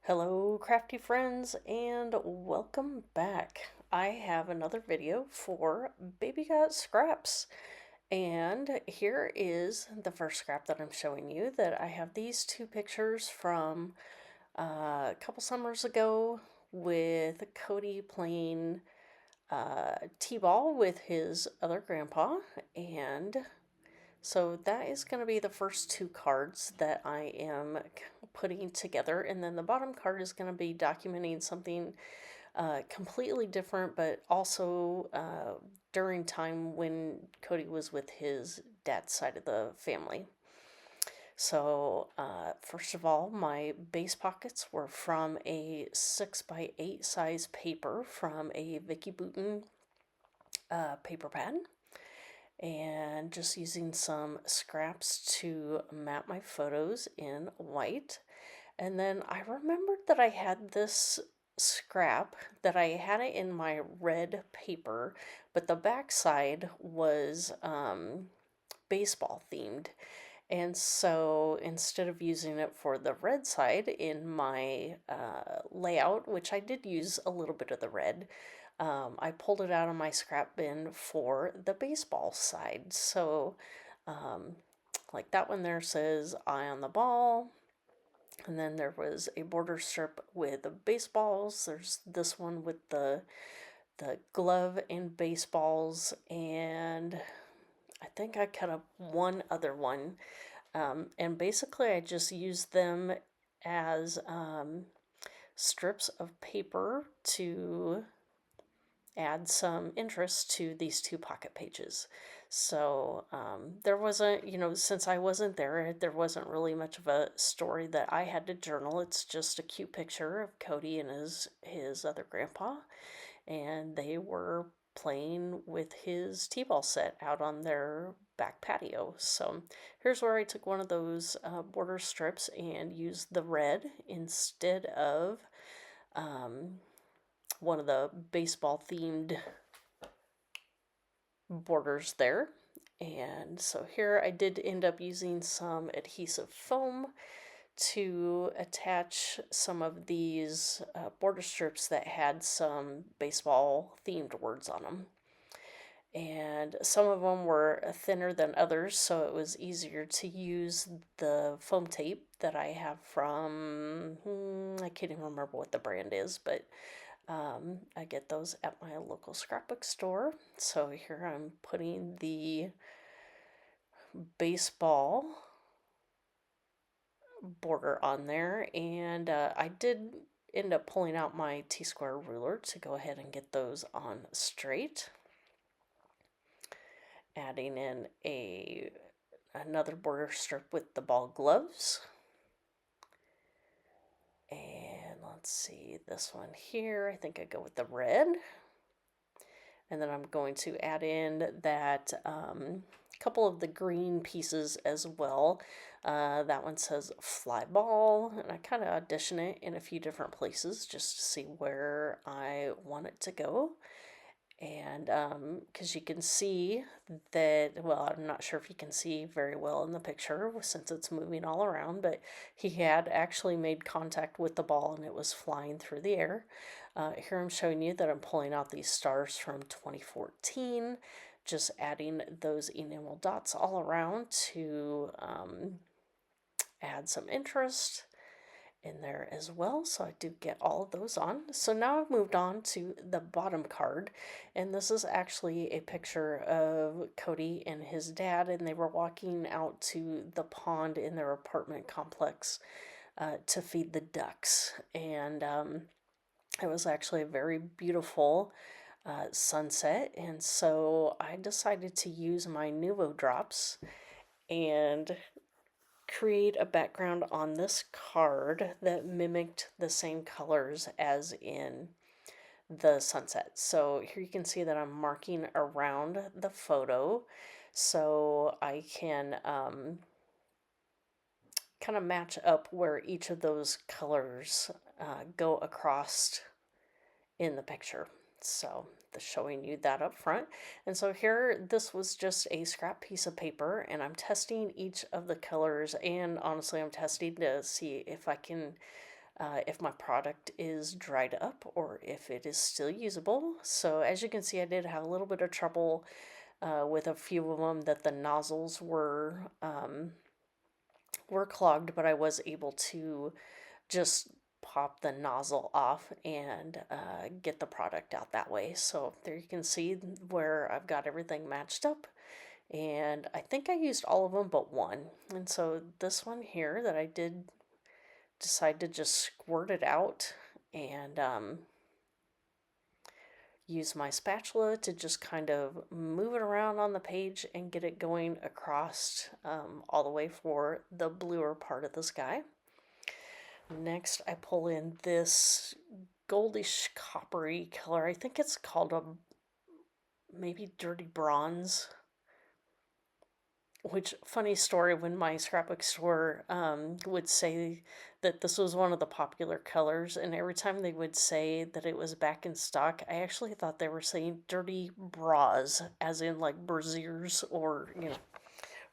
Hello, crafty friends, and welcome back. I have another video for Baby Got Scraps. And here is the first scrap that I'm showing you. That I have these two pictures from a couple summers ago with Cody playing t-ball with his other grandpa. And so that is going to be the first two cards that I am putting together. And then the bottom card is going to be documenting something completely different, but also during time when Cody was with his dad's side of the family. So, first of all, my base pockets were from a 6x8 size paper from a Vicky Bouton paper pad, and just using some scraps to map my photos in white. And then I remembered that I had this scrap that I had it in my red paper, but the backside was baseball themed. And so instead of using it for the red side in my layout, which I did use a little bit of the red, I pulled it out of my scrap bin for the baseball side. So, like that one there says "Eye on the Ball," and then there was a border strip with the baseballs. There's this one with the glove and baseballs, and I think I cut up one other one. And basically, I just used them as strips of paper to add some interest to these two pocket pages. So there wasn't, since I wasn't there, there wasn't really much of a story that I had to journal. It's just a cute picture of Cody and his other grandpa, and they were playing with his t-ball set out on their back patio. So here's where I took one of those border strips and used the red instead of one of the baseball themed borders there. And so here I did end up using some adhesive foam to attach some of these border strips that had some baseball themed words on them. And some of them were thinner than others, so it was easier to use the foam tape that I have from, I can't even remember what the brand is, but I get those at my local scrapbook store. So here I'm putting the baseball border on there, and I did end up pulling out my T-square ruler to go ahead and get those on straight. Adding in another border strip with the ball gloves. And let's see, this one here, I think I go with the red. And then I'm going to add in that couple of the green pieces as well. That one says fly ball, and I kind of audition it in a few different places just to see where I want it to go. And because you can see that, well, I'm not sure if you can see very well in the picture since it's moving all around, but he had actually made contact with the ball and it was flying through the air. Here I'm showing you that I'm pulling out these stars from 2014, just adding those enamel dots all around to add some interest in there as well. So I do get all of those on. So now I've moved on to the bottom card, and this is actually a picture of Cody and his dad, and they were walking out to the pond in their apartment complex to feed the ducks. And it was actually a very beautiful sunset, and so I decided to use my Nuvo drops and create a background on this card that mimicked the same colors as in the sunset. So here you can see that I'm marking around the photo so I can kind of match up where each of those colors go across in the picture. So showing you that up front. And so here, this was just a scrap piece of paper, and I'm testing each of the colors, and honestly I'm testing to see if I can if my product is dried up or if it is still usable. So as you can see, I did have a little bit of trouble with a few of them that the nozzles were clogged, but I was able to just pop the nozzle off and get the product out that way. So there you can see where I've got everything matched up. And I think I used all of them but one. And so this one here that I did decide to just squirt it out and use my spatula to just kind of move it around on the page and get it going across all the way for the bluer part of the sky. Next, I pull in this goldish coppery color. I think it's called a maybe dirty bronze. Which, funny story, when my scrapbook store would say that this was one of the popular colors, and every time they would say that it was back in stock, I actually thought they were saying dirty bras, as in like brasiers or,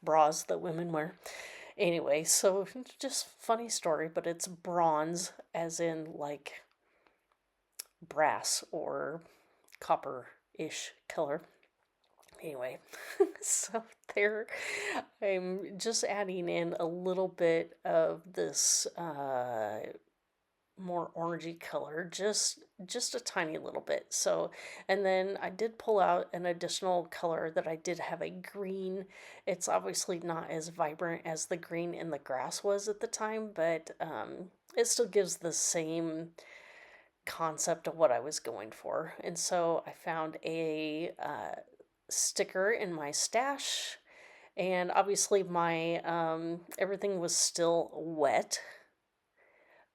bras that women wear. Anyway, so just funny story, but it's bronze, as in like brass or copper-ish color. Anyway, so there I'm just adding in a little bit of this more orangey color, just a tiny little bit. So, and then I did pull out an additional color that I did have a green. It's obviously not as vibrant as the green in the grass was at the time, but it still gives the same concept of what I was going for. And so I found a sticker in my stash, and obviously my everything was still wet,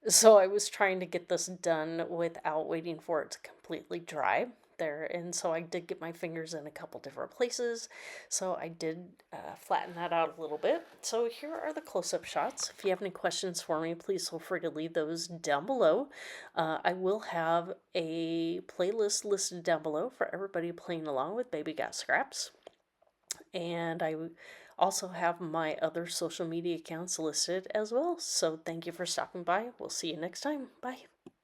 so I was trying to get this done without waiting for it to completely dry there. And so I did get my fingers in a couple different places, so I did flatten that out a little bit. So here are the close-up shots. If you have any questions for me, please feel free to leave those down below. I will have a playlist listed down below for everybody playing along with Baby Got Scraps. And I also have my other social media accounts listed as well. So thank you for stopping by. We'll see you next time. Bye.